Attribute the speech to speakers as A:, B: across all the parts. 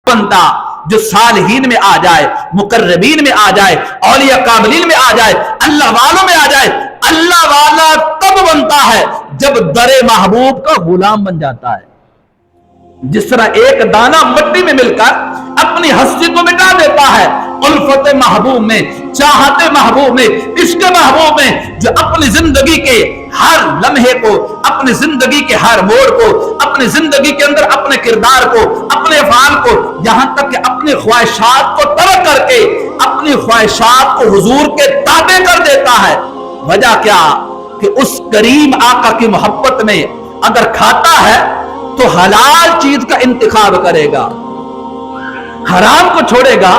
A: بنتا جو صالحین میں آ جائے، مقربین میں آ جائے، اولیاء کاملین میں آ جائے، اللہ والوں میں آ جائے۔ اللہ والا تب بنتا ہے جب در محبوب کا غلام بن جاتا ہے۔ جس طرح ایک دانہ مٹی میں مل کر اپنی ہستی کو مٹا دیتا ہے، الفت محبوب میں، چاہت محبوب میں، عشق محبوب میں جو اپنی زندگی کے ہر لمحے کو، اپنی زندگی کے ہر موڑ کو، اپنی زندگی کے اندر اپنے کردار کو، اپنے افعال کو، یہاں تک کہ اپنی خواہشات کو ترک کر کے اپنی خواہشات کو حضور کے تابع کر دیتا ہے۔ وجہ کیا کہ اس کریم آقا کی محبت میں اگر کھاتا ہے تو حلال چیز کا انتخاب کرے گا، حرام کو چھوڑے گا۔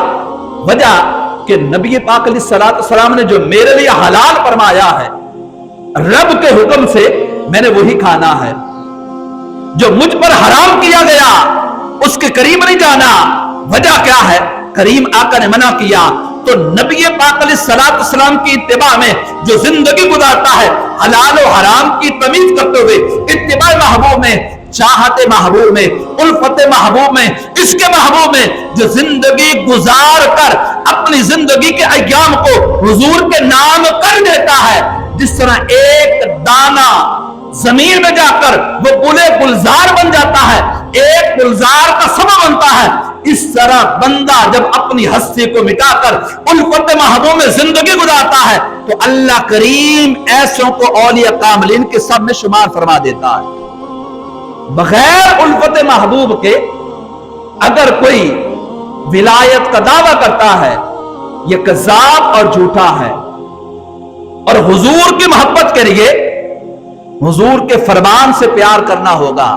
A: وجہ کہ نبی پاک علیہ السلام نے جو میرے لیے حلال فرمایا ہے، رب کے حکم سے میں نے وہی کھانا ہے۔ جو مجھ پر حرام کیا گیا اس کے قریب نہیں جانا۔ وجہ کیا ہے؟ کریم آقا نے منع کیا، تو نبی پاک علیہ السلام کی اتباع میں جو زندگی گزارتا ہے، حلال و حرام کی تمیز کرتے ہوئے اتباع محبوب میں، چاہت محبوب میں، الفت محبوب میں، عشق محبوب میں جو زندگی گزار کر اپنی زندگی کے ایام کو حضور کے نام کر دیتا ہے، جس طرح ایک دانہ زمین میں جا کر وہ گلے گلزار بن جاتا ہے، ایک گلزار کا سبب بنتا ہے، اس طرح بندہ جب اپنی ہستی کو مٹا کر الفت محبوب میں زندگی گزارتا ہے تو اللہ کریم ایسوں کو اولیاء کاملین کے سب میں شمار فرما دیتا ہے۔ بغیر الفت محبوب کے اگر کوئی ولایت کا دعویٰ کرتا ہے یہ کذاب اور جھوٹا ہے۔ اور حضور کی محبت کے لیے حضور کے فرمان سے پیار کرنا ہوگا،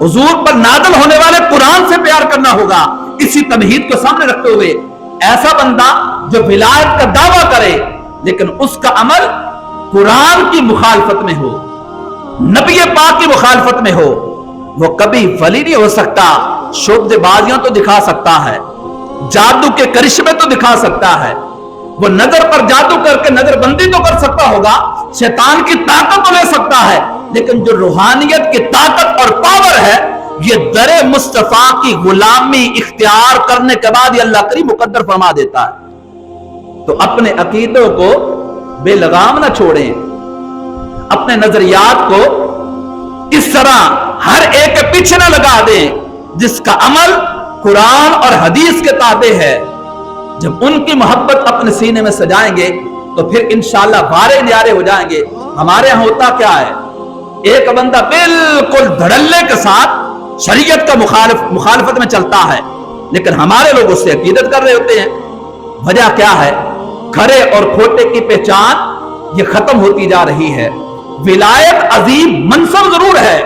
A: حضور پر نازل ہونے والے قرآن سے پیار کرنا ہوگا۔ اسی تمہید کو سامنے رکھتے ہوئے ایسا بندہ جو ولایت کا دعویٰ کرے لیکن اس کا عمل قرآن کی مخالفت میں ہو، نبی پاک کی مخالفت میں ہو، وہ کبھی ولی نہیں ہو سکتا۔ شعبدے بازیاں تو دکھا سکتا ہے، جادو کے کرشمے تو دکھا سکتا ہے، وہ نظر پر جادو کر کے نظر بندی تو کر سکتا ہوگا، شیطان کی طاقت تو لے سکتا ہے، لیکن جو روحانیت کی طاقت اور پاور ہے یہ در مصطفیٰ کی غلامی اختیار کرنے کے بعد یہ اللہ کریم مقدر فرما دیتا ہے۔ تو اپنے عقیدوں کو بے لگام نہ چھوڑیں، اپنے نظریات کو اس طرح ہر ایک کے پیچھے نہ لگا دیں جس کا عمل قرآن اور حدیث کے تابع ہے۔ جب ان کی محبت اپنے سینے میں سجائیں گے تو پھر انشاءاللہ بارے نیارے ہو جائیں گے۔ ہمارے ہاں ہوتا کیا ہے، ایک بندہ بالکل دھڑلے کے ساتھ شریعت کا مخالفت میں چلتا ہے لیکن ہمارے لوگ اس سے عقیدت کر رہے ہوتے ہیں۔ وجہ کیا ہے؟ کھرے اور کھوٹے کی پہچان یہ ختم ہوتی جا رہی ہے۔ ولایت عظیم منصب ضرور ہے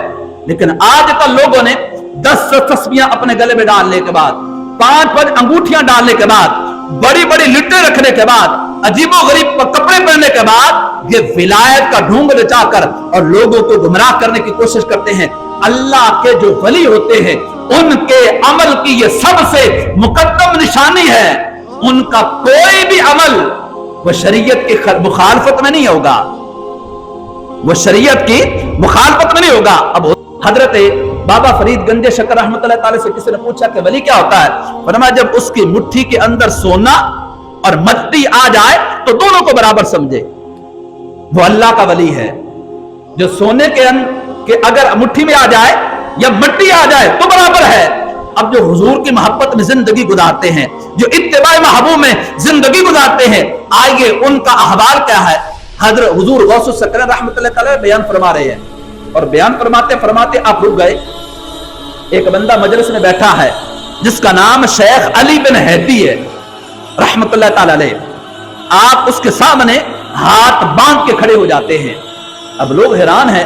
A: لیکن آج کل لوگوں نے 10 تسبیحاں اپنے گلے میں ڈالنے کے بعد، 5 انگوٹھیاں ڈالنے کے بعد، بڑی بڑی لٹیں رکھنے کے بعد، عجیب و غریب کپڑے پہننے کے بعد یہ ولایت کا ڈھونگ رچا کر اور لوگوں کو گمراہ کرنے کی کوشش کرتے ہیں۔ اللہ کے جو ولی ہوتے ہیں ان کے عمل کی یہ سب سے مقدم نشانی ہے، ان کا کوئی بھی عمل وہ شریعت کی مخالفت میں نہیں ہوگا، وہ شریعت کی مخالفت میں نہیں ہوگا۔ اب حضرت بابا فرید گنج شکر رحمۃ اللہ تعالی سے کسی نے پوچھا کہ ولی کیا ہوتا ہے؟ فرمایا جب اس کی مٹھی کے اندر سونا اور مٹی آ جائے تو دونوں کو برابر سمجھے، وہ اللہ کا ولی ہے۔ جو سونے کے اگر مٹھی میں آ جائے یا مٹی آ جائے تو برابر ہے۔ اب جو حضور کی محبت میں زندگی گزارتے ہیں، جو اتباع محبوب میں زندگی گزارتے ہیں، آئیے ان کا احوال کیا ہے۔ حضرت حضور غوث الثقلین رحمۃ اللہ تعالی بیان فرما رہے ہیں، اور بیان فرماتے فرماتے آپ رک گئے۔ ایک بندہ مجلس میں بیٹھا ہے جس کا نام شیخ علی بن ہیتی ہے رحمۃ اللہ تعالی علیہ۔ آپ اس کے سامنے ہاتھ باندھ کے کھڑے ہو جاتے ہیں۔ اب لوگ حیران ہیں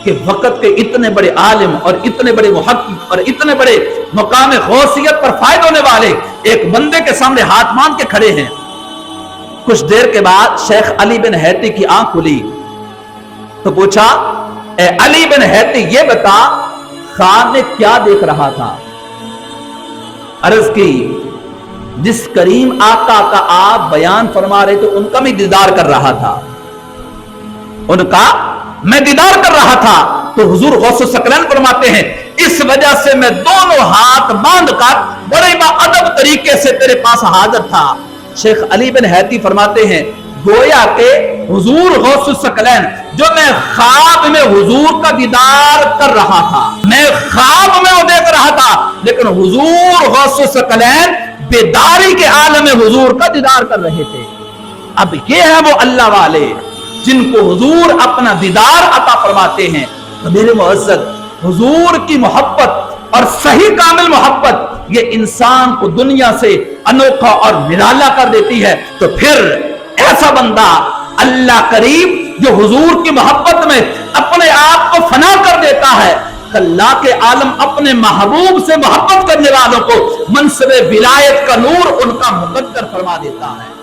A: کہ وقت کے اتنے بڑے عالم اور اتنے بڑے محقق اور اتنے بڑے مقام غوثیت پر فائد ہونے والے ایک بندے کے سامنے ہاتھ باندھ کے کھڑے ہیں۔ کچھ دیر کے بعد شیخ علی بن ہیتی کی آنکھ کھلی تو پوچھا، اے علی بن ہیتی یہ بتا خواب میں کیا دیکھ رہا تھا؟ عرض کی جس کریم آقا کا آپ بیان فرما رہے تو ان کا میں دیدار کر رہا تھا، ان کا میں دیدار کر رہا تھا۔ تو حضور غوث الثقلین فرماتے ہیں اس وجہ سے میں دونوں ہاتھ باندھ کر بڑے باادب طریقے سے تیرے پاس حاضر تھا۔ شیخ علی بن حیتی فرماتے ہیں گویا کہ حضور غوث الثقلین جو میں خواب میں حضور کا دیدار کر رہا تھا، میں خواب میں وہ دیکھ رہا تھا، لیکن حضور غوث الثقلین بیداری کے عالم میں حضور کا دیدار کر رہے تھے۔ اب یہ ہیں وہ اللہ والے جن کو حضور اپنا دیدار عطا فرماتے ہیں۔ تو میرے معزز، حضور کی محبت اور صحیح کامل محبت یہ انسان کو دنیا سے انوکھا اور نرالا کر دیتی ہے۔ تو پھر ایسا بندہ اللہ کریم جو حضور کی محبت میں اپنے آپ کو فنا کر دیتا ہے، اللہ کے عالم اپنے محبوب سے محبت کرنے والوں کو منصب ولایت کا نور ان کا مقدر فرما دیتا ہے۔